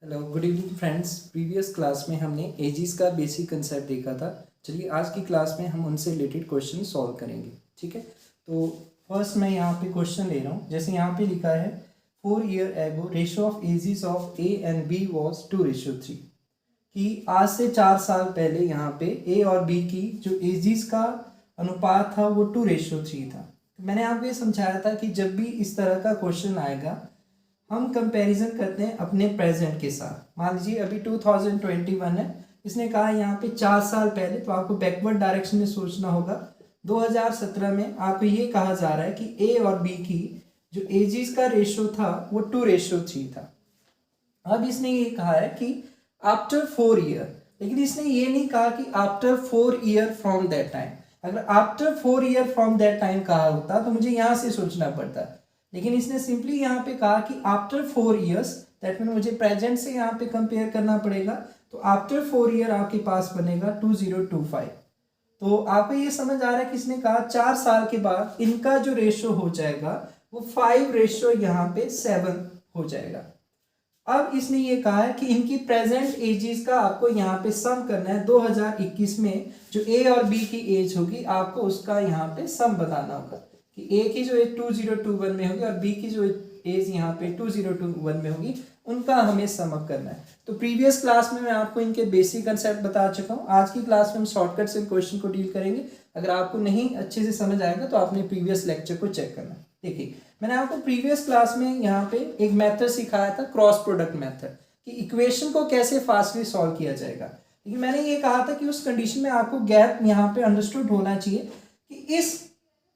Hello good evening friends. Previous class में हमने aegis का बेसिक कंसेप्ट देखा था। चलिए आज की क्लास में हम उनसे रिलेटेड क्वेश्चन सॉल्व करेंगे। ठीक है, तो फर्स्ट मैं यहाँ पे क्वेश्चन ले रहा हूँ। जैसे यहाँ पे लिखा है 4 year ago ratio of ages of A and B was 2:3, कि आज से 4 साल पहले यहाँ पे ए और बी की जो एजीज का अनुपात था वो 2:3 था। मैंने आपको ये समझाया था कि जब भी इस तरह का क्वेश्चन आएगा हम कंपैरिजन करते हैं अपने प्रेजेंट के साथ। मान लीजिए अभी 2021 है, इसने कहा यहाँ पे 4 साल पहले, तो आपको बैकवर्ड डायरेक्शन में सोचना होगा। 2017 में आपको ये कहा जा रहा है कि ए और बी की जो एजीज का रेशियो था वो 2:3 था। अब इसने ये कहा है कि आफ्टर 4 ईयर, लेकिन इसने ये नहीं कहा कि after 4 year from that time. अगर after 4 year from that time कहा होता तो मुझे यहाँ से सोचना पड़ता, लेकिन इसने सिंपली यहाँ पे कहा कि आफ्टर 4 ईयर्स, दैट मीन मुझे प्रेजेंट से यहाँ पे कंपेयर करना पड़ेगा। तो आफ्टर 4 ईयर आपके पास बनेगा 2025। तो आपको ये समझ आ रहा है कि इसने कहा 4 साल के बाद इनका जो रेशियो हो जाएगा वो 5:7 यहाँ पे 7 हो जाएगा। अब इसने ये कहा है कि इनकी प्रेजेंट एजेस का आपको यहाँ पे सम करना है। 2021 में जो ए और बी की एज होगी आपको उसका यहाँ पे सम बताना होगा कि ए की जो एज 2021 में होगी और बी की जो एज यहाँ पे 2021 में होगी, उनका हमें सम अप करना है। तो प्रीवियस क्लास में मैं आपको इनके बेसिक कंसेप्ट बता चुका हूँ। आज की क्लास में हम शॉर्टकट से क्वेश्चन को डील करेंगे। अगर आपको नहीं अच्छे से समझ आएगा तो आपने प्रीवियस लेक्चर को चेक करना। देखिए, मैंने आपको प्रीवियस क्लास में यहाँ पे एक मेथड सिखाया था, क्रॉस प्रोडक्ट मेथड, कि इक्वेशन को कैसे फास्टली सॉल्व किया जाएगा। लेकिन मैंने ये कहा था कि उस कंडीशन में आपको गैप यहाँ पे अंडरस्टूड होना चाहिए कि इस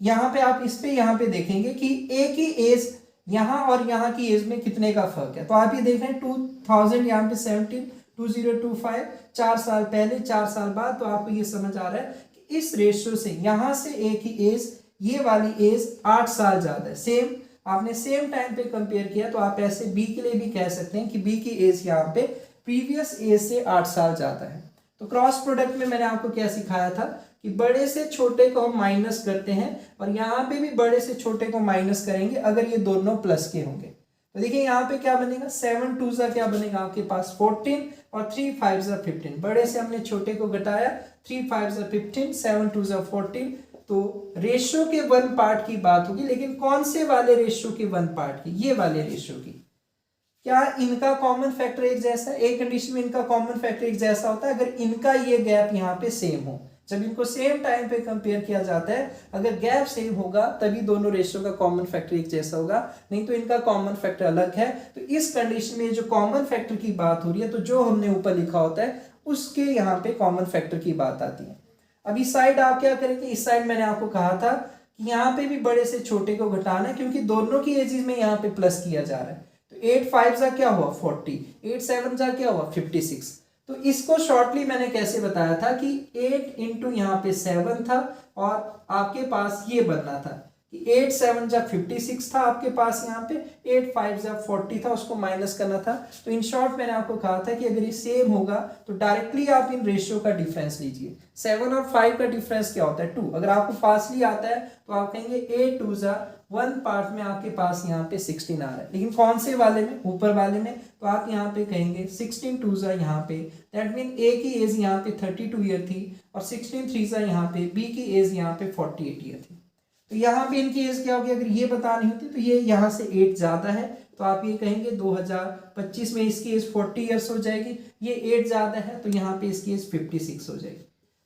यहाँ पे आप इस पे यहाँ पे देखेंगे कि ए की एज यहाँ और यहाँ की एज में कितने का फर्क है। तो आप ये देख रहे हैं 2000 यहाँ पे 17, 2025, 4 साल पहले 4 साल बाद। तो आपको ये समझ आ रहा है कि इस रेशियो से यहाँ से ए की एज, ये वाली एज 8 साल ज्यादा है। सेम आपने सेम टाइम पे कंपेयर किया, तो आप ऐसे बी के लिए भी कह सकते हैं कि बी की एज यहाँ पे प्रीवियस एज से 8 साल ज्यादा है। तो क्रॉस प्रोडक्ट में मैंने आपको क्या सिखाया था कि बड़े से छोटे को हम माइनस करते हैं और यहाँ पे भी बड़े से छोटे को माइनस करेंगे अगर ये दोनों प्लस के होंगे। तो देखिए यहाँ पे क्या बनेगा, 7 2 क्या बनेगा आपके पास 14 और 3 5 15। बड़े से हमने छोटे को घटाया, 3 5 15, 7 2 14। तो रेशियो के 1 पार्ट की बात होगी, लेकिन कौन से वाले रेशियो के 1 पार्ट की, ये वाले रेशियो की। क्या इनका कॉमन फैक्टर एक जैसा है? एक कंडीशन में इनका कॉमन फैक्टर एक जैसा होता है अगर इनका ये गैप यहाँ पे सेम हो। जब इनको सेम टाइम पे कंपेयर किया जाता है, अगर गैप सेम होगा तभी दोनों रेशियो का कॉमन फैक्टर एक जैसा होगा, नहीं तो इनका कॉमन फैक्टर अलग है। तो इस कंडीशन में जो कॉमन फैक्टर की बात हो रही है, तो जो हमने ऊपर लिखा होता है उसके यहाँ पे कॉमन फैक्टर की बात आती है। अब इस साइड आप क्या करेंगे, इस साइड मैंने आपको कहा था कि यहाँ पे भी बड़े से छोटे को घटाना है, क्योंकि दोनों की एजेस में यहाँ पे प्लस किया जा रहा है। तो 8 5 जा क्या हुआ 40, 8 7 जा क्या हुआ 56। तो इसको शॉर्टली मैंने कैसे बताया था कि 8 इंटू यहाँ पे 7 था और आपके पास ये बनना था कि 8 7 जा 56 था आपके पास, यहाँ पे 8 5 जा 40 था, उसको माइनस करना था। तो इन शॉर्ट मैंने आपको कहा था कि अगर ये सेम होगा तो डायरेक्टली आप इन रेशियो का डिफरेंस लीजिए। 7 और 5 का डिफरेंस क्या होता है 2। अगर आपको फास्टली आता है तो आप कहेंगे 8 2 जा 1 पार्ट में आपके पास यहाँ पे 16 आ रहा है, लेकिन कौन से वाले में, ऊपर वाले में। तो आप यहाँ पे कहेंगे 16 2 जा यहाँ पे, दैट मीन ए की एज यहाँ पे 32 ईयर थी और 16 3 जा यहाँ पे बी की एज यहाँ पे 48 ईयर थी। तो यहाँ पे इनकी एज क्या होगी, अगर ये बतानी होती तो ये यहाँ से 8 ज्यादा है, तो आप ये कहेंगे 2025 में इसकी एज 40 ईयर्स हो जाएगी। ये 8 ज्यादा है तो यहाँ पे इसकी एज 56 हो जाएगी।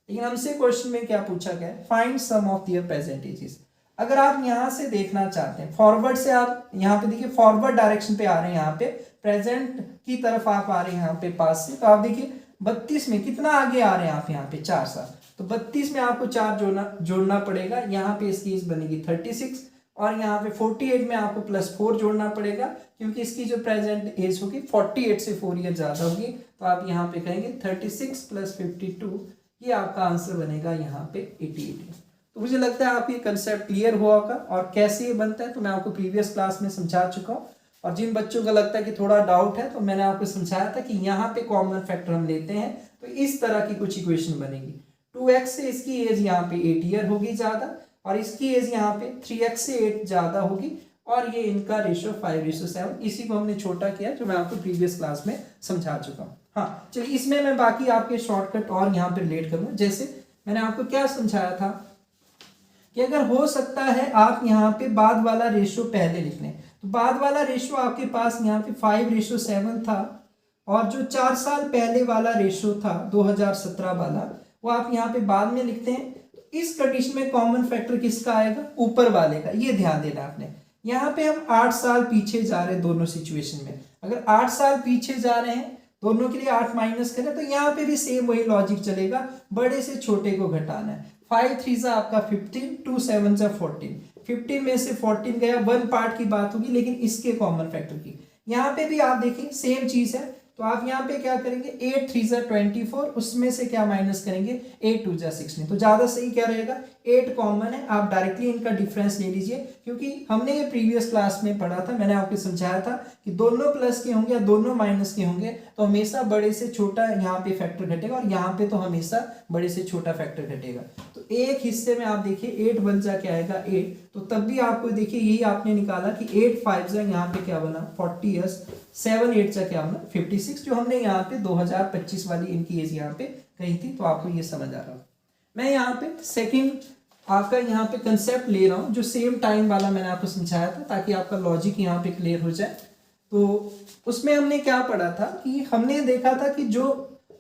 लेकिन हमसे क्वेश्चन में क्या पूछा गया है, find sum of their present ages. अगर आप यहाँ से देखना चाहते हैं, फॉरवर्ड से आप यहाँ पे देखिए, फॉरवर्ड डायरेक्शन पे आ रहे हैं, यहाँ पे प्रेजेंट की तरफ आप आ रहे हैं यहाँ पे पास से। तो आप देखिए 32 में कितना आगे आ रहे हैं आप यहाँ पे 4 साल। तो 32 में आपको 4 जोड़ना पड़ेगा, यहाँ पे इसकी एज बनेगी 36 और यहाँ पे 48 में आपको +4 जोड़ना पड़ेगा, क्योंकि इसकी जो प्रेजेंट एज होगी 48 से 4 ईयर ज्यादा होगी। तो आप यहाँ पे कहेंगे 36 + 52, ये आपका आंसर बनेगा यहाँ पे 88। तो मुझे लगता है आपको ये कंसेप्ट क्लियर हुआ होगा और कैसे ये बनता है तो मैं आपको प्रीवियस क्लास में समझा चुका हूँ। और जिन बच्चों को लगता है कि थोड़ा डाउट है, तो मैंने आपको समझाया था कि यहाँ पे कॉमन फैक्टर हम लेते हैं तो इस तरह की कुछ इक्वेशन बनेगी। 2x से इसकी एज यहाँ पे 8 ईयर होगी ज्यादा और इसकी एज यहाँ पे 3x से 8 ज्यादा होगी और ये इनका रेशियो 5:7। इसी को हमने छोटा किया जो मैं आपको प्रीवियस क्लास में समझा चुका हूँ। हाँ चलिए, इसमें मैं बाकी आपके शॉर्टकट और यहाँ पे रिलेट करूँगा। जैसे मैंने आपको क्या समझाया था कि अगर हो सकता है आप यहाँ पे बाद वाला रेशियो पहले लिख लें, तो बाद वाला रेशियो आपके पास यहाँ पे 5:7 था, और जो 4 साल पहले वाला रेशियो था 2017 वाला, वो आप यहाँ पे बाद में लिखते हैं। तो इस कंडीशन में कॉमन फैक्टर किसका आएगा? ऊपर वाले का। ये ध्यान देना आपने। यहाँ पे हम 8 साल पीछे जा रहे हैं दोनों सिचुएशन में। अगर 8 साल पीछे जा रहे हैं, दोनों के लिए 8 माइनस करें, तो यहाँ पे भी सेम वही लॉजिक चलेगा, बड़े से छोटे को घटाना है। 5 3 आपका 15, 2 7 14। 15 में से 14 गया, 1 पार्ट की बात होगी, लेकिन इसके कॉमन फैक्टर की। यहाँ पे भी आप देखिए सेम चीज है, तो आप यहाँ पे क्या करेंगे? 8 3 24, उसमें से क्या माइनस करेंगे? 8 2 16। तो ज्यादा सही क्या रहेगा? 8 कॉमन है, आप डायरेक्टली इनका डिफरेंस ले लीजिए, क्योंकि हमने ये प्रीवियस क्लास में पढ़ा था, मैंने आपको समझाया था कि दोनों प्लस के होंगे या दोनों माइनस के होंगे तो हमेशा बड़े से छोटा यहाँ पे फैक्टर घटेगा, और यहाँ पे तो हमेशा बड़े से छोटा फैक्टर घटेगा। तो एक हिस्से में आप देखिए 8 बन जा क्या आएगा? 8। तो तब भी आपको देखिए यही आपने निकाला कि 8 5 जा यहाँ पे क्या बना? 40, 7 8 जा क्या बना? 56, जो हमने यहाँ पे 2025 वाली इनकी एज यहाँ पे कही थी। तो आपको ये समझ आ रहा है। मैं यहाँ पे सेकंड आपका यहाँ पे कंसेप्ट ले रहा हूँ, जो सेम टाइम वाला मैंने आपको समझाया था, ताकि आपका लॉजिक यहाँ पे क्लियर हो जाए। तो उसमें हमने क्या पढ़ा था कि हमने देखा था कि जो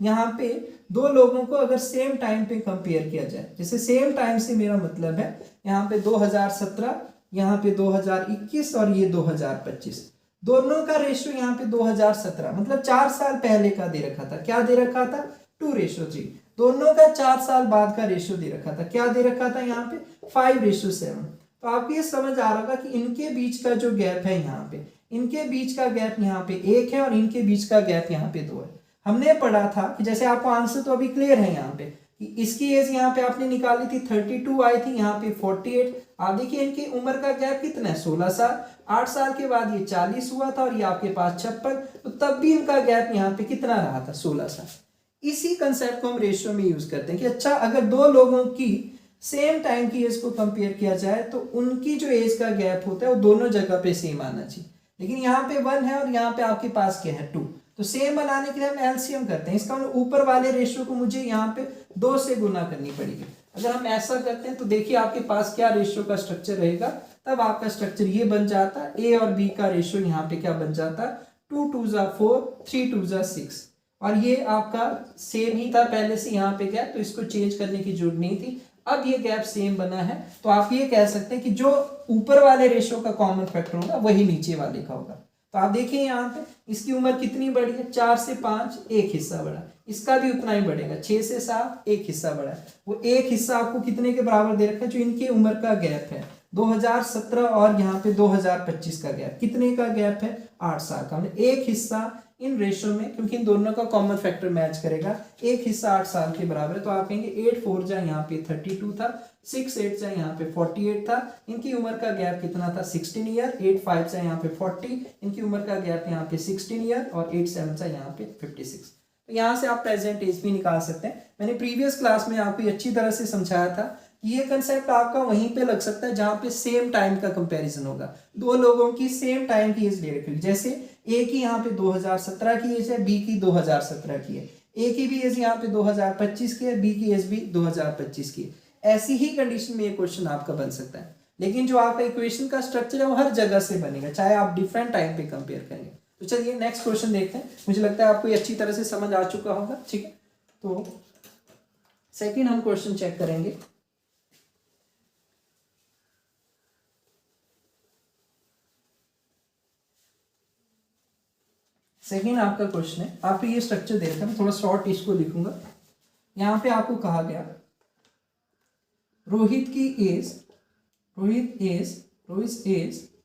यहाँ पे दो लोगों को अगर सेम टाइम पे कंपेयर किया जाए, जैसे सेम टाइम से मेरा मतलब है यहाँ पे 2017, यहाँ पे 2021 और ये 2025, दोनों का रेशियो यहाँ पे 2017 मतलब 4 साल पहले का दे रखा था। क्या दे रखा था? 2:3। दोनों का 4 साल बाद का रेशियो दे रखा था। क्या दे रखा था यहाँ पे? 5:7। तो आपको ये समझ आ रहा होगा कि इनके बीच का जो गैप है यहाँ पे, इनके बीच का गैप यहाँ पे 1 है और इनके बीच का गैप यहाँ पे 2 है। हमने पढ़ा था कि जैसे आपको आंसर तो अभी क्लियर है यहाँ पे कि इसकी एज यहाँ पे आपने निकाली थी 32 आई थी, यहाँ पे 48। आप देखिए इनकी उम्र का गैप कितना है? 16 साल। 8 साल के बाद ये 40 हुआ था और ये आपके पास 56, तो तब भी इनका गैप यहाँ पे कितना रहा था? 16 साल। इसी कंसेप्ट को हम रेशियो में यूज करते हैं कि अच्छा अगर दो लोगों की सेम टाइम की एज को कंपेयर किया जाए तो उनकी जो एज का गैप होता है वो दोनों जगह पे सेम आना चाहिए। लेकिन यहाँ पे 1 है और यहाँ पे आपके पास क्या है? 2। तो सेम बनाने के लिए हम एलसीएम करते हैं। इसका मतलब ऊपर वाले रेशियो को मुझे यहाँ पे 2 से गुना करनी पड़ेगी। अगर हम ऐसा करते हैं तो देखिए आपके पास क्या रेशियो का स्ट्रक्चर रहेगा। तब आपका स्ट्रक्चर ये बन जाता है, ए और बी का रेशियो यहाँ पे क्या बन जाता है? 2 2 4, 3 2 6। और ये आपका सेम ही था पहले से यहाँ पे गैप, तो इसको चेंज करने की जरूरत नहीं थी। अब ये गैप सेम बना है, तो आप ये कह सकते हैं कि जो ऊपर वाले रेशियो का कॉमन फैक्टर होगा वही नीचे वाले का होगा। तो आप देखिए यहाँ पे इसकी उम्र कितनी बढ़ी है? 4 से 5 एक हिस्सा बढ़ा, इसका भी उतना ही बढ़ेगा। 6 से 7 एक हिस्सा बढ़ा है। वो एक हिस्सा आपको कितने के बराबर दे रखा है? जो इनकी उम्र का गैप है 2017 और यहाँ पे 2025 का गैप, कितने का गैप है? 8 साल का। मतलब एक हिस्सा इन रेशियो में, क्योंकि इन दोनों का कॉमन फैक्टर मैच करेगा, एक हिस्सा 8 साल के बराबर है। तो आप कहेंगे 8 4 जा यहाँ पे 32 था, 6 8 जा यहाँ पे 48 था। इनकी उम्र का गैप कितना था? 16 ईयर। 8 5 जा यहाँ पे 40, इनकी उम्र का गैप यहाँ पे 16 ईयर, और 8 7 जा यहाँ पे 56। तो यहाँ से आप प्रेजेंट एज भी निकाल सकते हैं। मैंने प्रीवियस क्लास में आपको अच्छी तरह से समझाया था। ये कंसेप्ट आपका वहीं पे लग सकता है जहां पे सेम टाइम का कंपैरिजन होगा। दो लोगों की सेम टाइम की एज ले रखी, जैसे ए की यहाँ पे 2017 की एज है, बी की 2017 की है। ए की भी एज यहाँ पे 2025 की है, बी की एज भी 2025 की है। ऐसी ही कंडीशन में ये क्वेश्चन आपका बन सकता है। लेकिन जो आपका इक्वेशन का स्ट्रक्चर है वो हर जगह से बनेगा, चाहे आप डिफरेंट टाइम पे कंपेयर करेंगे। तो चलिए नेक्स्ट क्वेश्चन देखते हैं। मुझे लगता है आपको ये अच्छी तरह से समझ आ चुका होगा। ठीक है, तो सेकेंड हम क्वेश्चन चेक करेंगे। सेकेंड आपका क्वेश्चन है, आपको ये स्ट्रक्चर दे रखा है, मैं थोड़ा शॉर्ट इसको लिखूंगा। यहाँ पे आपको कहा गया Rohit age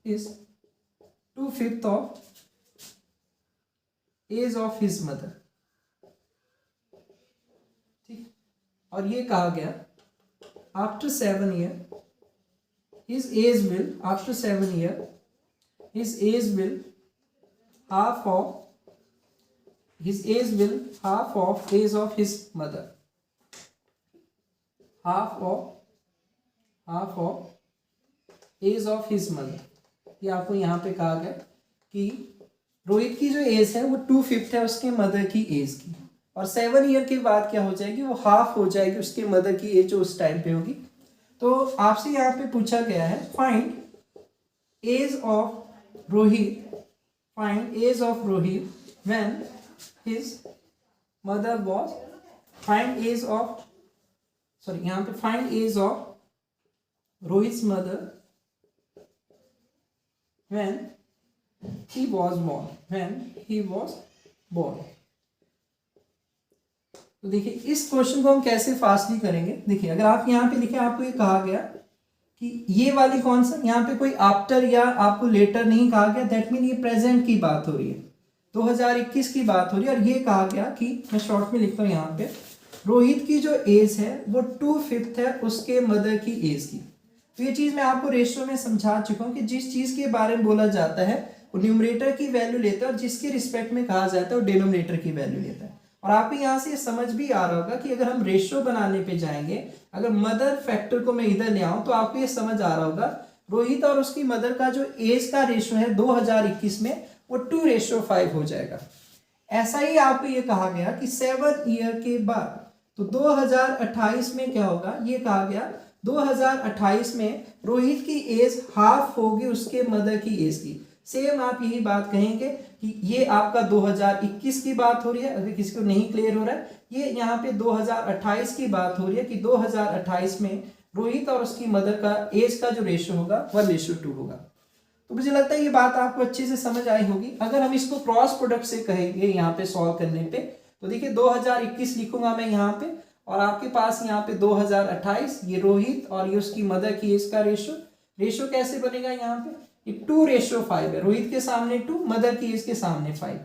is 2/5 of age of his mother. ठीक, और ये कहा गया after 7 year his age will half of age of his mother. half of age of his mother. कि आपको यहाँ पे कहा गया कि रोहित की जो एज है वो 2/5 है उसके मदर की एज की, और 7 ईयर के बाद क्या हो जाएगी, वो हाफ हो जाएगी उसके मदर की एज जो उस टाइम पे होगी। तो आपसे यहाँ पे पूछा गया है find age of Rohit, find age of Rohit when his mother was, find age of, sorry यहाँ पे find age of Rohit's mother when he was born, when he was born। तो देखिए इस क्वेश्चन को हम कैसे फास्टली करेंगे। देखिए अगर आप यहाँ पे लिखे, आपको ये कहा गया कि ये वाली कौन सा, यहाँ पे कोई आफ्टर या आपको लेटर नहीं कहा गया, दैट मीन ये प्रेजेंट की बात हो रही है, 2021 की बात हो रही है। और ये कहा गया कि मैं शॉर्ट में लिखता हूँ यहाँ पे, रोहित की जो एज है वो 2/5 है उसके मदर की एज की। तो ये चीज मैं आपको रेशियो में समझा चुका हूँ कि जिस चीज के बारे में बोला जाता है वो न्यूमरेटर की वैल्यू लेता है, और जिसके रिस्पेक्ट में कहा जाता है वो डिनोमिनेटर की वैल्यू लेता है। और आपको यहाँ से समझ भी आ रहा होगा कि अगर हम रेशियो बनाने पे जाएंगे, अगर मदर फैक्टर को मैं इधर ले आऊं, तो आपको ये समझ आ रहा होगा रोहित और उसकी मदर का जो एज का रेशियो है 2021 में वो 2:5 हो जाएगा। ऐसा ही आपको ये कहा गया कि 7 ईयर के बाद, तो 2028 में क्या होगा, ये कहा गया 2028 में रोहित की एज हाफ होगी उसके मदर की एज की। सेम आप यही बात कहेंगे कि ये आपका 2021 की बात हो रही है, अगर किसी को नहीं क्लियर हो रहा है, ये यहाँ पे 2028 की बात हो रही है कि 2028 में रोहित और उसकी मदर का एज का जो रेशियो होगा 1:2 होगा। तो मुझे लगता है ये बात आपको अच्छे से समझ आई होगी। अगर हम इसको क्रॉस प्रोडक्ट से कहेंगे यहाँ पे सॉल्व करने पे, तो देखिए 2021 लिखूंगा मैं यहाँ पे, और आपके पास यहाँ पे 2028, ये रोहित और ये उसकी मदर की एज का रेशियो कैसे बनेगा, यहाँ पे 2:5 है, रोहित के सामने 2, मदर की एज के सामने 5।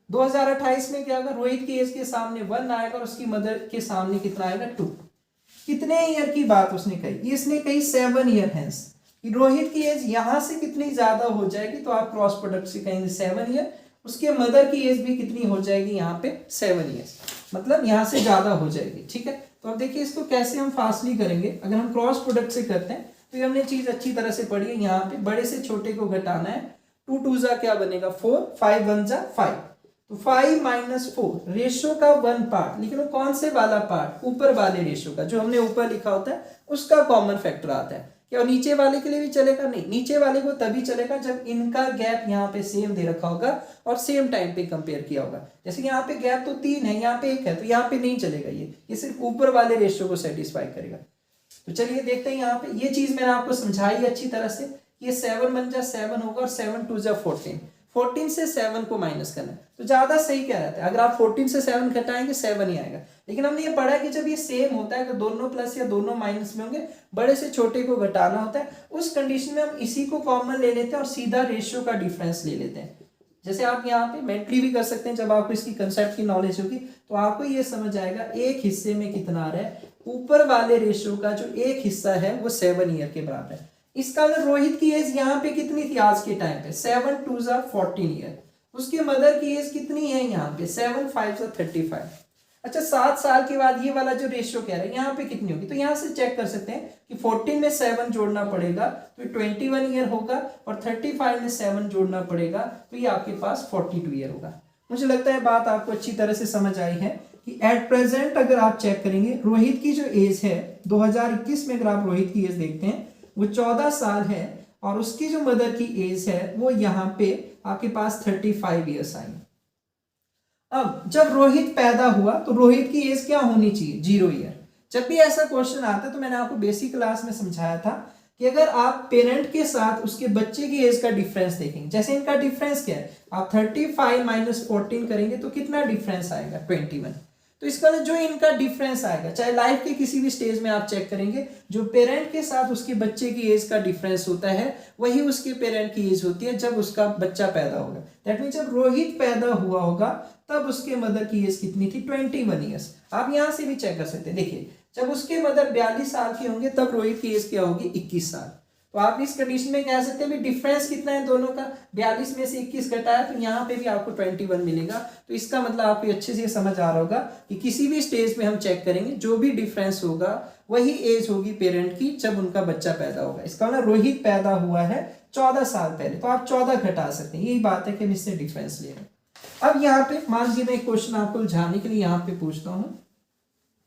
2028 में क्या होगा, रोहित की एज के सामने 1 आएगा और उसकी मदर के सामने कितना आएगा, 2। कितने ईयर की बात उसने कही, इसने कही 7 ईयर हेंस, कि रोहित की एज यहां से कितनी ज्यादा हो जाएगी, तो आप क्रॉस प्रोडक्ट से कहेंगे 7 ईयर, उसके मदर की एज भी कितनी हो जाएगी यहाँ पे 7 ईयर्स, मतलब यहाँ से ज्यादा हो जाएगी। ठीक है, तो अब देखिए इसको कैसे हम फास्टली करेंगे। अगर हम क्रॉस प्रोडक्ट से करते हैं तो ये हमने चीज अच्छी तरह से पढ़ी है। यहाँ पे बड़े से छोटे को घटाना है, 2 2 जा क्या बनेगा 4, 5 1 जा 5, तो 5 - 4 रेशियो का 1 पार्ट, लेकिन वो कौन से वाला पार्ट, ऊपर वाले रेशियो का, जो हमने ऊपर लिखा होता है उसका कॉमन फैक्टर आता है। क्या नीचे वाले के लिए भी चलेगा, नहीं, नीचे वाले को तभी चलेगा जब इनका गैप यहाँ पे सेम दे रखा होगा और सेम टाइम पे कंपेयर किया होगा। जैसे यहाँ पे गैप तो 3 है, यहाँ पे 1 है, तो यहाँ पे नहीं चलेगा, ये सिर्फ ऊपर वाले रेशियो को सेटिस्फाई करेगा। तो चलिए देखते हैं यहाँ पे, ये चीज मैंने आपको समझाई अच्छी तरह से। ये 7 1 जा 7 होगा और 7 2 जा 14, 14 से 7 को माइनस करना है, तो ज्यादा सही क्या रहता है, अगर आप 14 से 7 घटाएंगे 7 ही आएगा। लेकिन हमने ये पढ़ा कि जब ये सेम होता है, अगर दोनों प्लस या दोनों माइनस में होंगे, बड़े से छोटे को घटाना होता है, उस कंडीशन में हम इसी को कॉमन ले लेते हैं और सीधा रेशियो का डिफरेंस ले लेते हैं। जैसे आप यहाँ पे मेंटली भी कर सकते हैं, जब आपको इसकी कंसेप्ट की नॉलेज होगी तो आपको ये समझ आएगा एक हिस्से में कितना आ रहा है, ऊपर वाले रेशियो का जो एक हिस्सा है वो 7 ईयर के बराबर है। इसका मतलब रोहित की एज यहाँ पे कितनी थी आज के टाइम पे, 7 2 जा 14 ईयर, उसके मदर की एज कितनी है यहाँ पे 7 5 जा 35। अच्छा 7 साल के बाद ये वाला जो रेशियो कह रहे हैं यहाँ पे कितनी होगी, तो यहाँ से चेक कर सकते हैं कि 14 में 7 जोड़ना पड़ेगा तो 21 ईयर होगा, और 35 में 7 जोड़ना पड़ेगा तो ये आपके पास 42 ईयर होगा। मुझे लगता है बात आपको अच्छी तरह से समझ आई है कि एट प्रेजेंट अगर आप चेक करेंगे रोहित की जो एज है 2021 में, अगर आप रोहित की एज देखते हैं वो 14 साल है, और उसकी जो मदर की एज है वो यहाँ पे आपके पास 35 ईयर्स आई। अब जब रोहित पैदा हुआ तो रोहित की एज क्या होनी चाहिए, 0 ईयर। जब भी ऐसा क्वेश्चन आता है तो मैंने आपको बेसिक क्लास में समझाया था कि अगर आप पेरेंट के साथ उसके बच्चे की एज का डिफरेंस देखेंगे, जैसे इनका डिफरेंस क्या है, आप 35 - 14 करेंगे तो कितना डिफरेंस आएगा 21। तो इसका जो इनका डिफरेंस आएगा, चाहे लाइफ के किसी भी स्टेज में आप चेक करेंगे, जो पेरेंट के साथ उसके बच्चे की एज का डिफरेंस होता है वही उसके पेरेंट की एज होती है जब उसका बच्चा पैदा होगा। दैट मीन जब रोहित पैदा हुआ होगा तब उसके मदर की एज कितनी थी, 21 ईयर्स। आप यहां से भी चेक कर सकते हैं, देखिए जब उसके मदर 42 साल के होंगे तब रोहित की एज क्या होगी, 21 साल। तो आप इस कंडीशन में कह सकते हैं डिफरेंस कितना है दोनों का, 42 में से 21 घटाया तो यहाँ पे भी आपको 21 मिलेगा। तो इसका मतलब आपको अच्छे से समझ आ रहा होगा कि किसी भी स्टेज में हम चेक करेंगे जो भी डिफरेंस होगा वही एज होगी पेरेंट की जब उनका बच्चा पैदा होगा। इसका मतलब रोहित पैदा हुआ है 14 साल पहले, तो आप 14 घटा सकते हैं। यही बात है कि हम इससे डिफरेंस ले रहे हैं। अब यहाँ पे मान लीजिए मैं एक क्वेश्चन आपको उलझाने के लिए यहाँ पे पूछता हूँ,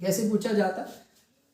कैसे पूछा जाता है।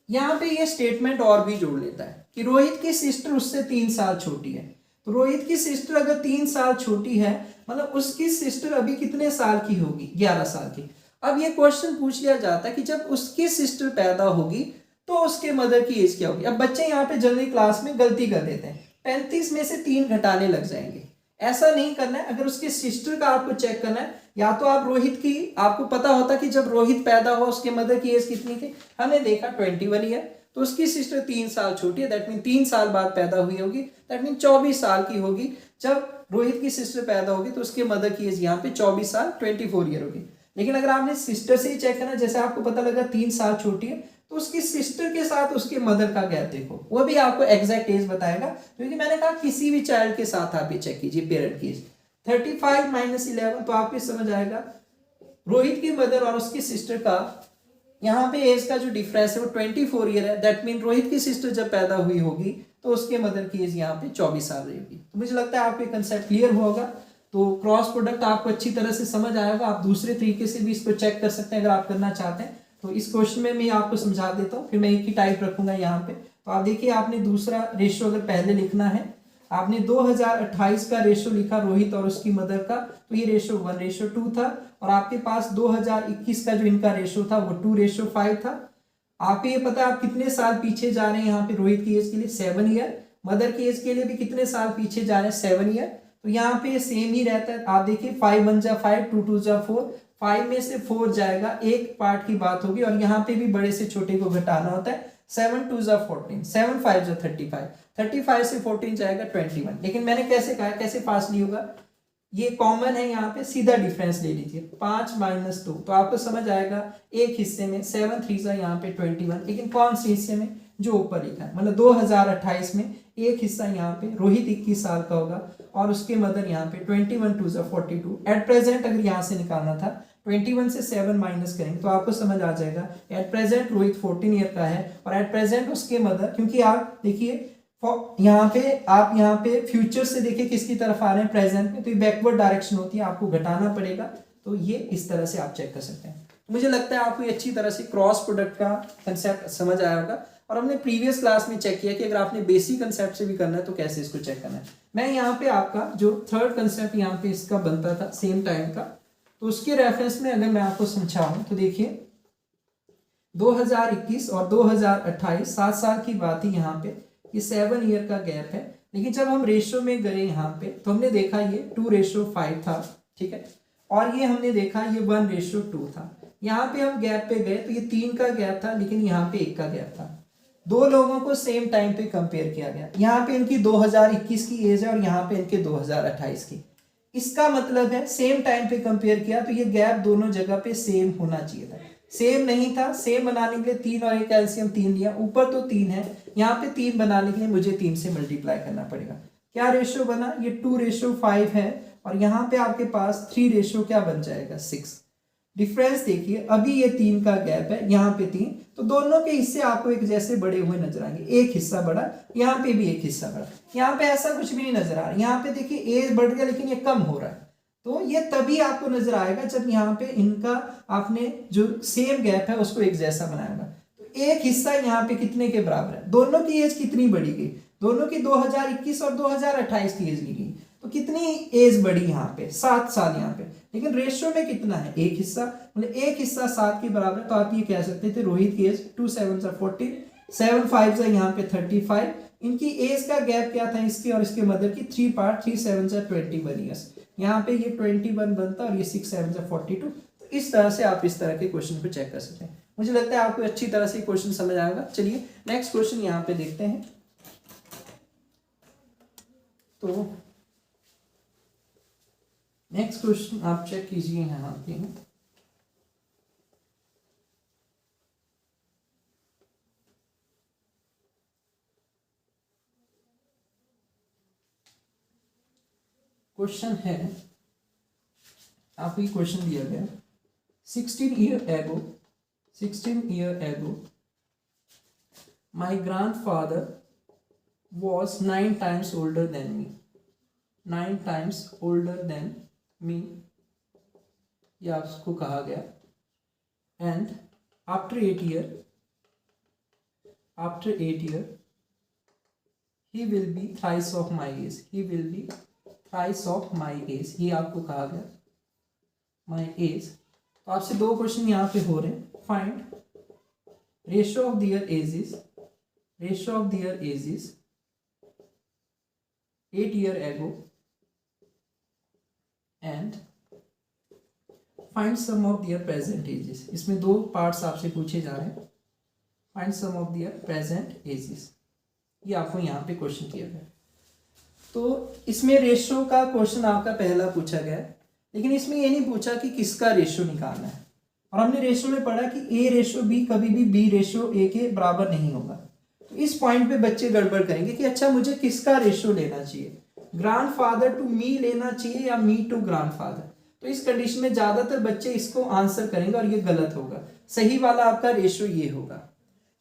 यहाँ पे ये स्टेटमेंट और भी जोड़ लेता है कि रोहित की सिस्टर उससे 3 साल छोटी है। तो रोहित की सिस्टर अगर 3 साल छोटी है, मतलब उसकी सिस्टर अभी कितने साल की होगी, 11 साल की। अब ये क्वेश्चन पूछ लिया जाता है कि जब उसकी सिस्टर पैदा होगी तो उसके मदर की एज क्या होगी। अब बच्चे यहाँ पे जनरली क्लास में गलती कर देते हैं, 35 में से 3 घटाने लग जाएंगे। ऐसा नहीं करना है। अगर उसकी सिस्टर का आपको चेक करना है, या तो आप रोहित की, आपको पता होता कि जब रोहित पैदा हुआ उसके मदर की एज कितनी थी, हमने देखा 21 ईयर, तो उसकी सिस्टर 3 साल छोटी है, दैट मीन 3 साल बाद पैदा हुई होगी, दैट मीन 24 साल की होगी। जब रोहित की सिस्टर पैदा होगी तो उसके मदर की एज यहाँ पे 24 साल 24 ईयर होगी। लेकिन अगर आपने सिस्टर से ही चेक करना, जैसे आपको पता लगा 3 साल छोटी है, तो उसकी सिस्टर के साथ उसके मदर का गैप देखो, वो भी आपको एग्जैक्ट एज बताएगा, क्योंकि मैंने कहा किसी भी चाइल्ड के साथ आप ये चेक कीजिए पेरेंट की एज। 35 माइनस 11, तो आपको समझ आएगा रोहित की मदर और उसकी सिस्टर का यहाँ पे एज का जो डिफरेंस है वो 24 ईयर है। दैट मीन रोहित की सिस्टर जब पैदा हुई होगी तो उसके मदर की एज यहाँ पे 24 साल रहेगी। तो मुझे लगता है आपको ये कंसेप्ट क्लियर होगा। तो क्रॉस प्रोडक्ट आपको अच्छी तरह से समझ आएगा। आप दूसरे तरीके से भी इसको चेक कर सकते हैं अगर आप करना चाहते हैं। तो इस क्वेश्चन में मैं आपको समझा देता हूँ, फिर मैं एक ही टाइप रखूंगा यहाँ पे। तो आप देखिए, आपने दूसरा रेशियो अगर पहले लिखना है, आपने 2028 का रेशियो लिखा रोहित और उसकी मदर का, तो ये रेशियो 1:2 था। और आपके पास 2021 का जो इनका रेशियो था वो 2:5 था। आपको ये पता है आप कितने साल पीछे जा रहे हैं यहाँ पे रोहित की एज के लिए 7 ईयर, मदर की एज के लिए भी कितने साल पीछे जा रहे हैं 7 ईयर। तो यहाँ पे सेम ही रहता है। आप देखिए 5 1 जा 5, 2 2 जा 4, 5 में से 4 जाएगा, एक पार्ट की बात होगी। और यहाँ पे भी बड़े से छोटे को घटाना होता है। 7 2 जा 14, 7 5 जा 35, 35 से 14 जाएगा 21। लेकिन मैंने कैसे कहा, कैसे फासली होगा, ये कॉमन है, यहाँ पे सीधा डिफरेंस ले लीजिए 5 - 2, तो आपको समझ आएगा एक हिस्से में 7 3 जा यहाँ पे 21, लेकिन कौन से हिस्से में, जो ऊपर लिखा है, मतलब 2028 में एक हिस्सा यहाँ पे रोहित 21 साल का होगा और उसके मदर यहाँ पे 21 2 जा 42। एट प्रेजेंट अगर यहाँ से निकालना था 21 से 7 माइनस करेंगे तो आपको समझ आ जाएगा एट प्रेजेंट रोहित 14 ईयर का है और एट प्रेजेंट उसके मदर, क्योंकि आप देखिए यहाँ पे, आप यहाँ पे फ्यूचर से देखिए किसकी तरफ आ रहे हैं, प्रेजेंट में, तो ये बैकवर्ड डायरेक्शन होती है, आपको घटाना पड़ेगा। तो ये इस तरह से आप चेक कर सकते हैं। तो मुझे लगता है आपको अच्छी तरह से क्रॉस प्रोडक्ट का कंसेप्ट समझ आया होगा। और हमने प्रीवियस क्लास में चेक किया कि अगर आपने बेसिक कंसेप्ट से भी करना है तो कैसे इसको चेक करना है। मैं यहाँ पे आपका जो थर्ड कंसेप्ट यहाँ पे इसका बनता था सेम टाइम का, तो उसके रेफरेंस में अगर मैं आपको समझाऊं तो देखिए 2021 और 2028 7 साल की बात ही यहाँ पे, ये 7 ईयर का गैप है। लेकिन जब हम रेशियो में गए यहाँ पे तो हमने देखा ये 2:5 था, ठीक है, और ये हमने देखा ये 1:2 था। यहाँ पे हम गैप पे गए तो ये 3 का गैप था, लेकिन यहाँ पे 1 का गैप था। दो लोगों को सेम टाइम पे कंपेयर किया गया। यहाँ पे इनकी 2021 की एज है और यहाँ पे इनके 2028 की। इसका मतलब है सेम टाइम पे कंपेयर किया तो ये गैप दोनों जगह पे सेम होना चाहिए था। सेम नहीं था, सेम बनाने के लिए 3 और 1 एलसीएम 3 लिया, ऊपर तो 3 है, यहाँ पे 3 बनाने के लिए मुझे 3 से मल्टीप्लाई करना पड़ेगा। क्या रेशियो बना, ये 2:5 है और यहाँ पे आपके पास 3 रेशियो क्या बन जाएगा 6। डिफरेंस देखिए, अभी ये 3 का गैप है, यहाँ पे 3, तो दोनों के हिस्से आपको एक जैसे बड़े हुए नजर आएंगे। एक हिस्सा बड़ा, यहाँ पे भी एक हिस्सा बड़ा, यहाँ पे ऐसा कुछ भी नहीं नजर आ रहा। यहाँ पे देखिए एज बढ़ गया लेकिन ये कम हो रहा है। तो ये तभी आपको नजर आएगा जब यहाँ पे इनका आपने जो सेम गैप है उसको एक जैसा बनाएगा। तो एक हिस्सा यहाँ पे कितने के बराबर है, दोनों की एज कितनी बढ़ी गई, दोनों की 2021 और 2028 की एज ली गई, तो कितनी एज बढ़ी यहाँ पे 7 साल यहाँ पे। लेकिन रेशियो में कितना है, एक हिस्सा, मतलब एक हिस्सा 7 के बराबर। तो आप ये कह सकते थे रोहित की एज 2 7 14, 7 5 यहाँ पे 35। इनकी एज का गैप क्या था, इसकी और इसके मदर की 3 पार्ट, 3 7 21 ईयर्स। यहाँ पे ये 21 बनता और ये 6 7 42। तो इस तरह से आप इस तरह के क्वेश्चन को चेक कर सकते हैं। मुझे लगता है आपको अच्छी तरह से क्वेश्चन समझ आएगा। चलिए नेक्स्ट क्वेश्चन यहाँ पे देखते हैं। तो नेक्स्ट क्वेश्चन आप चेक कीजिए यहाँ पे। क्वेश्चन है, आपको ये क्वेश्चन दिया गया 16 year ago my grandfather was 9 times older than me. 9 times older than me, ये आपको कहा गया। And after 8 year he will be thrice of my age, he will be thrice of my age, ये आपको कहा गया माई एज। तो आपसे दो क्वेश्चन यहाँ पे हो रहे हैं। Find ratio of their ages, ratio of their ages 8 year ago and find sum of their present ages। इसमें दो पार्ट्स आपसे पूछे जा रहे हैं। Find sum of their present ages, ये आपको यहाँ पे क्वेश्चन किया गया। तो इसमें रेशियो का क्वेश्चन आपका पहला पूछा गया है, लेकिन इसमें ये नहीं पूछा कि किसका रेशियो निकालना है। और हमने रेशियो में पढ़ा कि ए रेशियो बी कभी भी बी रेशियो ए के बराबर नहीं होगा। तो इस पॉइंट पे बच्चे गड़बड़ करेंगे कि अच्छा मुझे किसका रेशियो लेना चाहिए, ग्रैंडफादर टू मी लेना चाहिए या मी टू ग्रैंडफादर। तो इस कंडीशन में ज्यादातर बच्चे इसको आंसर करेंगे और ये गलत होगा। सही वाला आपका रेशियो ये होगा,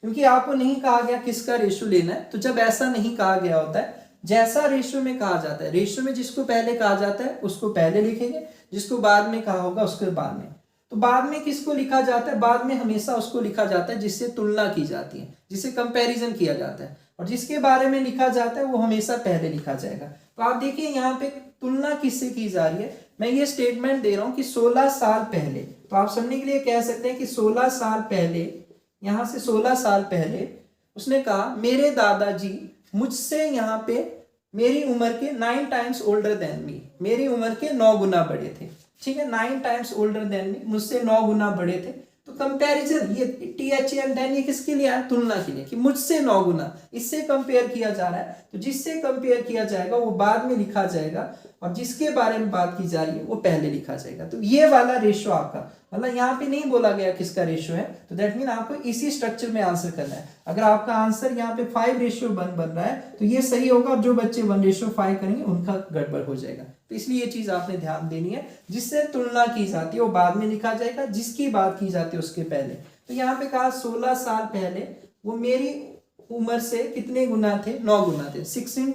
क्योंकि आपको नहीं कहा गया किसका रेशियो लेना है। तो जब ऐसा नहीं कहा गया होता है, जैसा रेशियो में कहा जाता है, रेशियो में जिसको पहले कहा जाता है उसको पहले लिखेंगे, जिसको बाद में कहा होगा उसके बाद में। तो बाद में किसको लिखा जाता है, बाद में हमेशा उसको लिखा जाता है जिससे तुलना की जाती है, जिससे कंपैरिजन किया जाता है। और जिसके बारे में लिखा जाता है वो हमेशा पहले लिखा जाएगा। तो आप देखिए यहाँ पे तुलना किससे की जा रही है। मैं ये स्टेटमेंट दे रहा हूं कि 16 साल पहले, तो आप समझने के लिए कह सकते हैं कि 16 साल पहले, यहां से 16 साल पहले उसने कहा मेरे दादाजी मुझसे यहाँ पे मेरी उम्र के 9 टाइम्स ओल्डर देन मी, मेरी उम्र के 9 गुना बड़े थे। ठीक है, 9 टाइम्स ओल्डर देन मी, मुझसे 9 गुना बड़े थे। तो कंपैरिजन, ये THN देन ये किसके लिए आया, तुलना के लिए, कि मुझसे 9 गुना, इससे कंपेयर किया जा रहा है। तो जिससे कंपेयर किया जाएगा वो बाद में लिखा जाएगा, और जिसके बारे में बात की जा रही है वो पहले लिखा जाएगा। तो ये वाला रेशियो आपका, मतलब यहाँ पे नहीं बोला गया किसका रेशियो है, तो दैट मीन आपको इसी स्ट्रक्चर में आंसर करना है। अगर आपका आंसर यहाँ पे 5:1 बन रहा है तो ये सही होगा, और जो बच्चे 1:5 करेंगे उनका गड़बड़ हो जाएगा। तो इसलिए ये चीज आपने ध्यान देनी है, जिससे तुलना की जाती है वो बाद में लिखा जाएगा, जिसकी बात की जाती है उसके पहले। तो यहाँ पे कहा 16 साल पहले वो मेरी उम्र से कितने गुना थे, 9 गुना थे। 16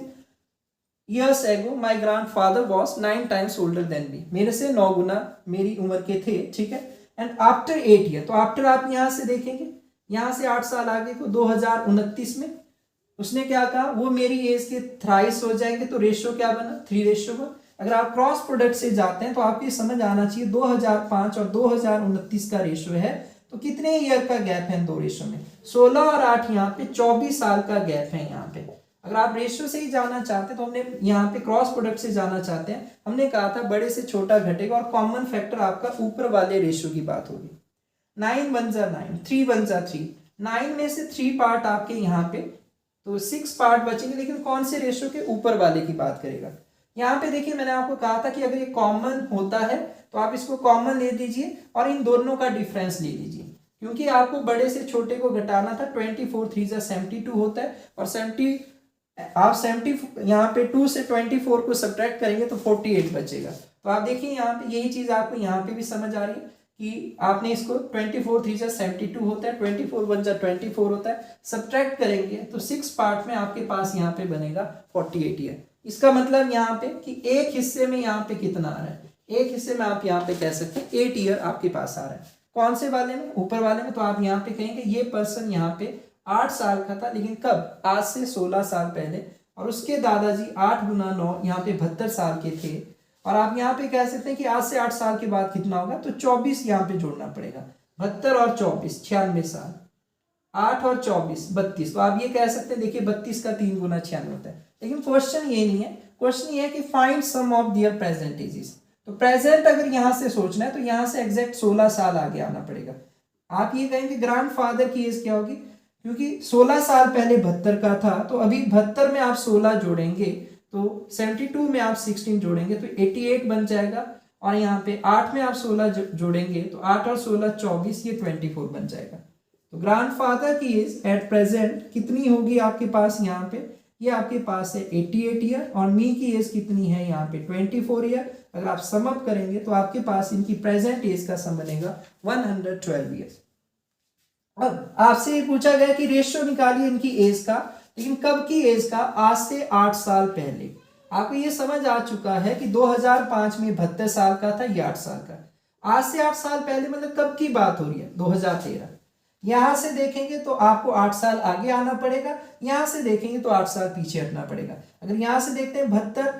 years ago my grandfather was 9 times older than me, मेरे से 9 गुना मेरी उम्र के थे। ठीक है, एंड आफ्टर 8 year, तो आफ्टर आप यहां से देखेंगे, यहां से 8 साल आगे को 2029 में उसने क्या कहा, वो मेरी एज के थ्राइस हो जाएंगे। तो रेशियो क्या बना, 3:1। अगर आप क्रॉस प्रोडक्ट से जाते हैं तो आपको समझ आना चाहिए 2005 और 2029 का रेशियो है, तो कितने ईयर का गैप है दो रेशियो में, 16 और 8, यहाँ पे 24 साल का गैप है। यहाँ पे अगर आप रेशियो से ही जाना चाहते हैं तो हमने यहाँ पे क्रॉस प्रोडक्ट से जाना चाहते हैं, हमने कहा था बड़े से छोटा घटेगा, और कॉमन फैक्टर आपका ऊपर वाले रेशियो की बात होगी। 9 1 जा 9, 3 1 जा 3, 9 में से 3 पार्ट आपके यहाँ पे, तो 6 पार्ट बचेंगे, लेकिन कौन से रेशियो के, ऊपर वाले की बात करेगा। यहाँ पे देखिए मैंने आपको कहा था कि अगर ये कॉमन होता है तो आप इसको कॉमन ले लीजिए और इन दोनों का डिफरेंस ले लीजिए, क्योंकि आपको बड़े से छोटे को घटाना था। 24 3 जा 72 होता है, और 70 आप 70 यहाँ पे 2 से 24 को सब्ट्रैक्ट करेंगे तो 48 बचेगा। तो आप देखिए यहाँ पे यही चीज आपको यहाँ पे भी समझ आ रही है कि आपने इसको 24 3 जा 72 होता है, 24 1 जा 24 होता है, सब्ट्रैक्ट करेंगे तो 6 पार्ट में आपके पास यहाँ पे बनेगा 48 ईयर। इसका मतलब यहाँ पे कि एक हिस्से में यहाँ पे कितना आ रहा है, एक हिस्से में आप यहाँ पे कह सकते हैं 8 ईयर आपके पास आ रहा है। कौन से वाले में, ऊपर वाले में। तो आप यहाँ पे कहेंगे ये पर्सन यहाँ पे 8 साल का था, लेकिन कब, आज से 16 साल पहले, और उसके दादाजी 8 गुना 9 यहाँ पे 72 साल के थे। और आप यहाँ पे कह सकते हैं कि आज से 8 साल के बाद कितना होगा, तो 24 यहाँ पे जोड़ना पड़ेगा, 72 और 24 96 साल, 8 और 24 32। तो आप ये कह सकते हैं, देखिए 32 का 3 गुना 96 होता है। लेकिन क्वेश्चन ये नहीं है, क्वेश्चन ये है कि find sum of their present ages. तो प्रेजेंट अगर यहां से सोचना है तो यहां से एग्जैक्ट 16 साल आगे आना पड़ेगा। आप ये कहेंगे ग्रैंडफादर की एज क्या होगी, क्योंकि 16 साल पहले 72 का था, तो अभी 72 में आप 16 जोड़ेंगे तो 72 में आप 16 जोड़ेंगे तो 88 बन जाएगा, और यहाँ पे 8 में आप 16 जोड़ेंगे तो 8 और 16 24, ये 24 बन जाएगा। तो ग्रैंडफादर की एज एट प्रेजेंट कितनी होगी आपके पास, यहाँ पे ये आपके पास है 88 ईयर, और मी की एज कितनी है यहाँ पे 24 ईयर। अगर आप सम अप करेंगे तो आपके पास इनकी प्रेजेंट एज का सम बनेगा 112 ईयर्स। अब आपसे ये पूछा गया कि रेशियो निकालिए इनकी एज का, लेकिन कब की एज का, आज से 8 साल पहले। आपको ये समझ आ चुका है कि 2005 में 72 साल का था, ये 8 साल का। आज से 8 साल पहले मतलब कब की बात हो रही है? 2013। यहां से देखेंगे तो आपको 8 साल आगे आना पड़ेगा, यहां से देखेंगे तो 8 साल पीछे हटना पड़ेगा। अगर यहां से देखते हैं 72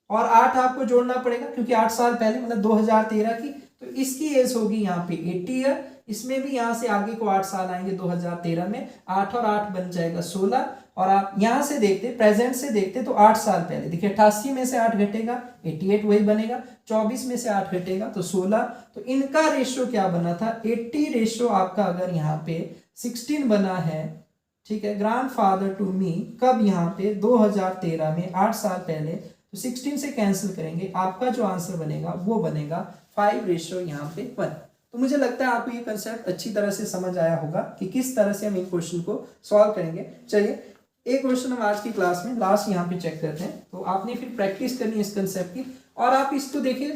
और 8 आपको जोड़ना पड़ेगा, क्योंकि 8 साल पहले मतलब 2013 की, तो इसकी एज होगी यहाँ पे 80 ईयर। इसमें भी यहाँ से आगे को 8 साल आएंगे 2013 में, 8 और 8 बन जाएगा 16। और आप यहां से देखते प्रेजेंट से देखते तो 8 साल पहले देखिए 88 में से 8 घटेगा 88 वही बनेगा, 24 में से 8 घटेगा तो 16। तो इनका रेशियो क्या बना था? 80 रेशियो आपका अगर यहाँ पे 16 बना है, ठीक है, ग्रैंडफादर टू मी, कब? यहाँ पे 2013 में, 8 साल पहले। तो 16 से कैंसिल करेंगे, आपका जो आंसर बनेगा वो बनेगा 5 रेशियो यहाँ पे 1। तो मुझे लगता है आपको ये कंसेप्ट अच्छी तरह से समझ आया होगा कि किस तरह से हम इन क्वेश्चन को सॉल्व करेंगे। चलिए एक क्वेश्चन हम आज की क्लास में लास्ट यहाँ पे चेक करते हैं। तो आपने फिर प्रैक्टिस करनी है इस कंसेप्ट की, और आप इसको देखिए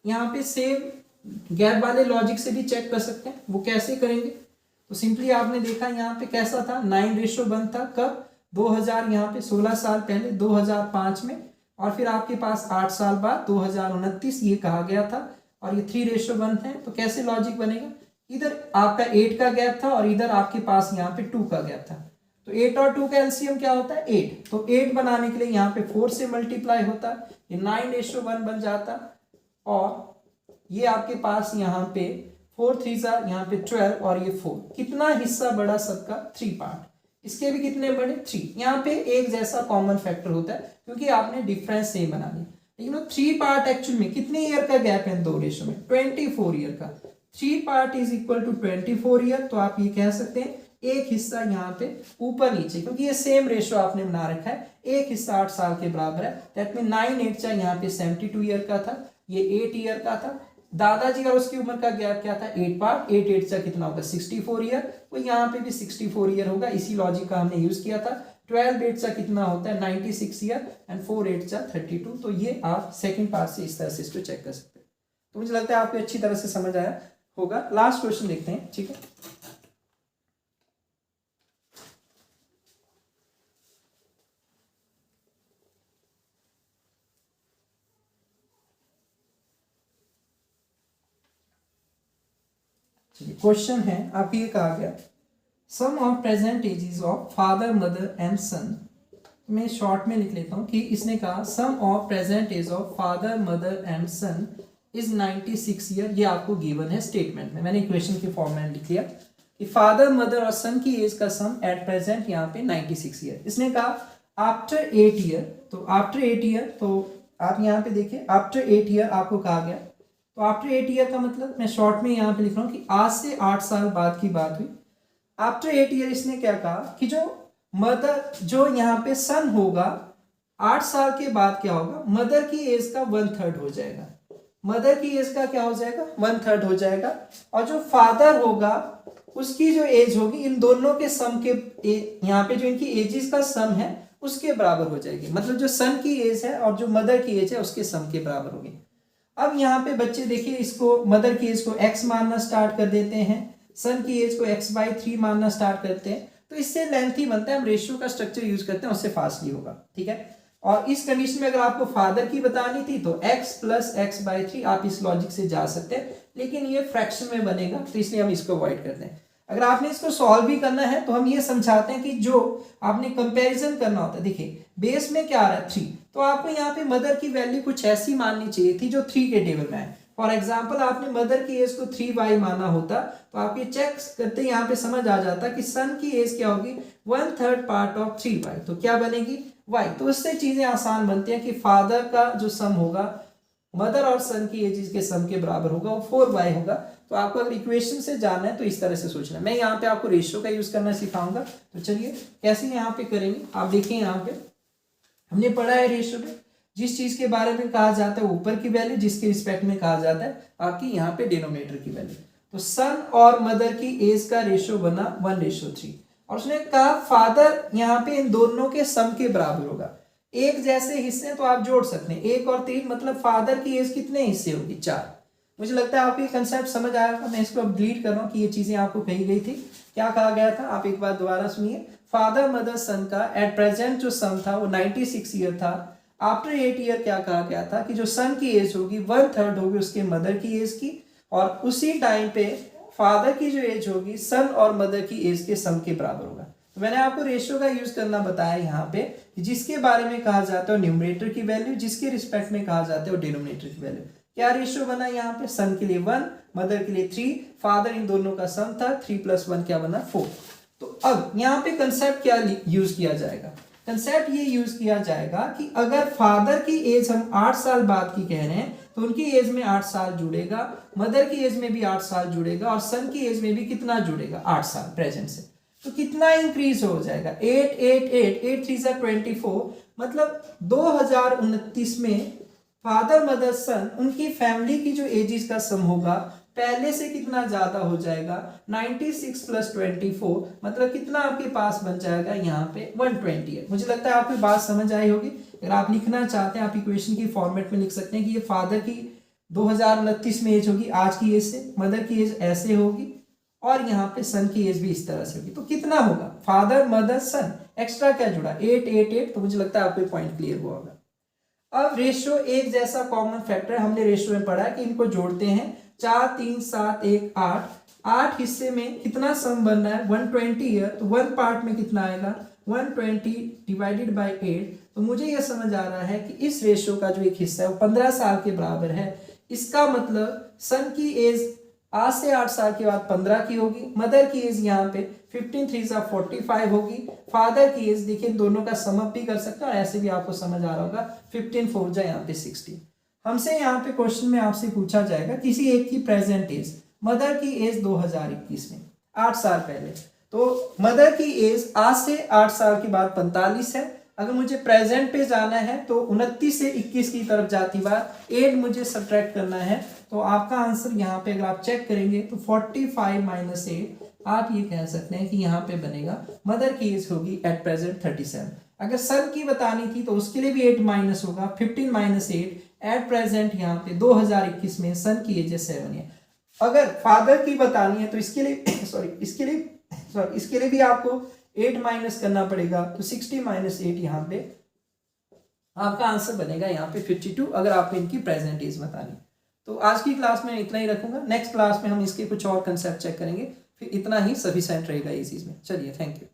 यहाँ पे सेम गैप वाले लॉजिक से भी चेक कर सकते हैं। वो कैसे करेंगे? तो सिंपली आपने देखा यहाँ पे कैसा था, 9:1 था, कब? 2000 यहाँ पे 16 साल पहले 2005 में, और फिर आपके पास 8 साल बाद 2029 ये कहा गया था, और ये 3:1 है। तो कैसे लॉजिक बनेगा? इधर आपका 8 का गैप था और इधर आपके पास यहाँ पे 2 का गैप था। तो 8 और 2 का एलसीएम क्या होता है? 8। तो 8 बनाने के लिए यहाँ पे 4 से मल्टीप्लाई होता, ये 9:1 बन जाता, और ये आपके पास यहाँ पे 4 3 यहाँ पे 12 और ये 4। कितना हिस्सा बड़ा सबका? 3 पार्ट। इसके भी कितने बड़े? 3। यहाँ पे एक जैसा कॉमन फैक्टर होता है क्योंकि आपने डिफरेंस सेम बना लिया। लेकिन 3 पार्ट एक्चुअल में कितने ईयर का गैप है? 2 रेशो में 24 ईयर का। 3 part is equal to 24 year. तो आप ये कह सकते हैं एक हिस्सा यहाँ पे ऊपर नीचे, क्योंकि ये सेम रेशो आपने बना रखा है, एक हिस्सा 8 साल के बराबर है। दैट मीन 9 8 यहाँ पे 72 ईयर का था, ये 8 ईयर का था। दादाजी और उसकी उम्र का गैप क्या था? 8 पार्ट। 8 8 कितना होगा? 64 ईयर। तो यहाँ पे भी 64 ईयर होगा, इसी लॉजिक का हमने यूज किया था। 12 8 कितना होता है? 96 ईयर, एंड 4 8 32। तो ये आप सेकंड पार्ट से इस तरह से इसको चेक कर सकते हैं। तो मुझे लगता है आपको अच्छी तरह से समझ आया होगा। लास्ट क्वेश्चन देखते हैं, ठीक है। क्वेश्चन है आपको ये कहा गया, sum of present ages of father mother and son. मैं शॉर्ट में लिख लेता हूं कि इसने कहा sum of present age of father mother and son is 96 year. ये आपको गिवन है स्टेटमेंट में, मैंने इक्वेशन के फॉर्म में लिख लिया कि फादर मदर और सन की एज का सम एट प्रेजेंट यहाँ पे 96 ईयर। इसने कहा आफ्टर 8 ईयर, तो आफ्टर 8 ईयर, तो आप यहाँ पे देखिए आफ्टर 8 ईयर आपको कहा गया। तो आफ्टर 8 ईयर का मतलब मैं शॉर्ट में यहाँ पे लिख रहा हूँ कि आज से 8 साल बाद की बात हुई। आफ्टर 8 ईयर इसने क्या कहा कि जो मदर, जो यहाँ पे सन होगा, 8 साल के बाद क्या होगा? मदर की एज का 1/3 हो जाएगा। मदर की एज का क्या हो जाएगा? 1/3 हो जाएगा। और जो फादर होगा उसकी जो एज होगी, इन दोनों के सम के यहाँ पे जो इनकी एजेस का सम है उसके बराबर हो जाएगी। मतलब जो सन की एज है और जो मदर की एज है उसके सम के बराबर होगी। अब यहाँ पे बच्चे देखिए, इसको मदर की एज को x मानना स्टार्ट कर देते हैं, सन की एज को x/3 मानना स्टार्ट करते हैं। तो इससे लेंथी बनता है, हम रेशियो का स्ट्रक्चर यूज करते हैं, उससे फास्टली होगा, ठीक है। और इस कंडीशन में अगर आपको फादर की बतानी थी तो x + x/3 आप इस लॉजिक से जा सकते हैं, लेकिन ये फ्रैक्शन में बनेगा तो इसलिए हम इसको अवॉइड करते हैं। अगर आपने इसको सॉल्व भी करना है तो हम ये समझाते हैं कि जो आपने कंपैरिजन करना होता है, देखिए बेस में क्या आ रहा है 3, तो आपको यहाँ पे मदर की वैल्यू कुछ ऐसी माननी चाहिए थी जो 3 के टेबल में है। फॉर एग्जाम्पल आपने मदर की एज को 3y माना होता तो आप ये चेक करते यहाँ पे समझ आ जाता कि सन की एज क्या होगी? 1/3 पार्ट ऑफ 3y, तो क्या बनेगी? y। तो उससे चीजें आसान बनती हैं कि फादर का जो सम होगा मदर और सन की एज के सम के बराबर होगा, वो 4y होगा। तो आपको अगर इक्वेशन से जानना है तो इस तरह से सोचना है। मैं यहाँ पे आपको रेशियो का यूज करना सिखाऊंगा। तो चलिए कैसे यहाँ पे करेंगे, आप देखिए यहाँ पे हमने पढ़ा है रेशियो में जिस चीज के बारे में कहा जाता है ऊपर की वैल्यू, जिसके रिस्पेक्ट में कहा जाता है आपकी यहाँ पे डिनोमिनेटर की वैल्यू। तो सन और मदर की एज का रेशियो बना 1:3, और उसने कहा फादर यहाँ पे इन दोनों के सम के बराबर होगा। एक जैसे हिस्से तो आप जोड़ सकते हैं, 1 और 3 मतलब फादर की एज कितने हिस्से होगी? 4। मुझे लगता है आपको ये कंसेप्ट समझ आया था। मैं इसको अब डिलीट कर रहा हूँ कि ये चीजें आपको कही गई थी। क्या कहा गया था आप एक बार दोबारा सुनिए। फादर मदर सन का एट प्रेजेंट जो सम था वो 96 ईयर था। आफ्टर 8 ईयर क्या कहा गया था कि जो सन की एज होगी 1/3 होगी उसके मदर की एज की, और उसी टाइम पे फादर की जो एज होगी सन और मदर की एज के सम के बराबर होगा। तो मैंने आपको रेशियो का यूज करना बताया यहाँ पे, जिसके बारे में कहा जाता है न्यूमरेटर की वैल्यू, जिसके रिस्पेक्ट में कहा जाता है डिनोमिनेटर की वैल्यू। क्या रेशियो बना यहाँ पे, सन के लिए 1, मदर के लिए 3, फादर इन दोनों का सम था, 3 + 1 क्या बना 4। तो अब यहाँ पे कंसेप्ट क्या यूज किया जाएगा, कंसेप्ट ये यूज किया जाएगा कि अगर फादर की एज हम 8 साल बाद की कह रहे हैं तो उनकी एज में 8 साल जुड़ेगा, मदर की एज में भी 8 साल जुड़ेगा, और सन की एज में भी कितना जुड़ेगा 8 साल प्रेजेंट से। तो कितना इंक्रीज हो जाएगा, 8 8 8 8 3 = 24, मतलब 2029 में फादर मदर सन उनकी फैमिली की जो एजेस का सम होगा पहले से कितना ज्यादा हो जाएगा, 96 + 24, मतलब कितना आपके पास बन जाएगा यहाँ पे 120 है। मुझे लगता है आपको बात समझ आई होगी। अगर आप लिखना चाहते हैं आप इक्वेशन की फॉर्मेट में लिख सकते हैं कि ये फादर की 2029 में एज होगी आज की एज से, मदर की एज ऐसे होगी, और यहाँ पे सन की एज भी इस तरह से होगी। तो कितना होगा, फादर मदर सन, एक्स्ट्रा क्या जुड़ा 8 8 8, तो मुझे लगता है आपको पॉइंट क्लियर हुआ होगा। अब रेशियो एक जैसा कॉमन फैक्टर हमने रेशियो में पढ़ा है कि इनको जोड़ते हैं, 4 3 7 1 8, 8 हिस्से में कितना सम बन रहा है 120 है, तो 1 पार्ट में कितना आएगा 120 / 8। तो मुझे यह समझ आ रहा है कि इस रेशियो का जो एक हिस्सा है वो 15 साल के बराबर है। इसका मतलब सन की एज आज से 8 साल के बाद 15 की होगी, मदर की एज यहाँ पे 15 3 = 45 होगी, फादर की एज देखिए दोनों का सम अप भी कर सकते हैं और ऐसे भी आपको समझ आ रहा होगा 15 4 यहाँ पे 60। हमसे यहाँ पे क्वेश्चन में आपसे पूछा जाएगा किसी एक की प्रेजेंट एज, मदर की एज 2021 में 8 साल पहले, तो मदर की एज आज से 8 साल के बाद 45 है। अगर मुझे प्रेजेंट पे जाना है तो 29 से 21 की तरफ जाती बार 8 मुझे सब्ट्रैक्ट करना है, तो आपका आंसर यहाँ पे अगर आप चेक करेंगे तो 45 - 8 आप ये कह सकते हैं कि यहाँ पे बनेगा, मदर की एज होगी एट प्रेजेंट 37। अगर सन की बतानी थी तो उसके लिए भी 8 माइनस होगा, 15 - 8 एट प्रेजेंट यहाँ पे 2021 में सन की एज 7 है। अगर फादर की बतानी है तो इसके लिए इसके लिए भी आपको 8 माइनस करना पड़ेगा, तो 60 - 8 यहाँ पे आपका आंसर बनेगा यहाँ पे 52, अगर आपको इनकी प्रेजेंट एज बतानी। तो आज की क्लास में इतना ही रखूंगा, नेक्स्ट क्लास में हम इसके कुछ और कंसेप्ट चेक करेंगे, फिर इतना ही सफिशिएंट रहेगा इस चीज में। चलिए, थैंक यू।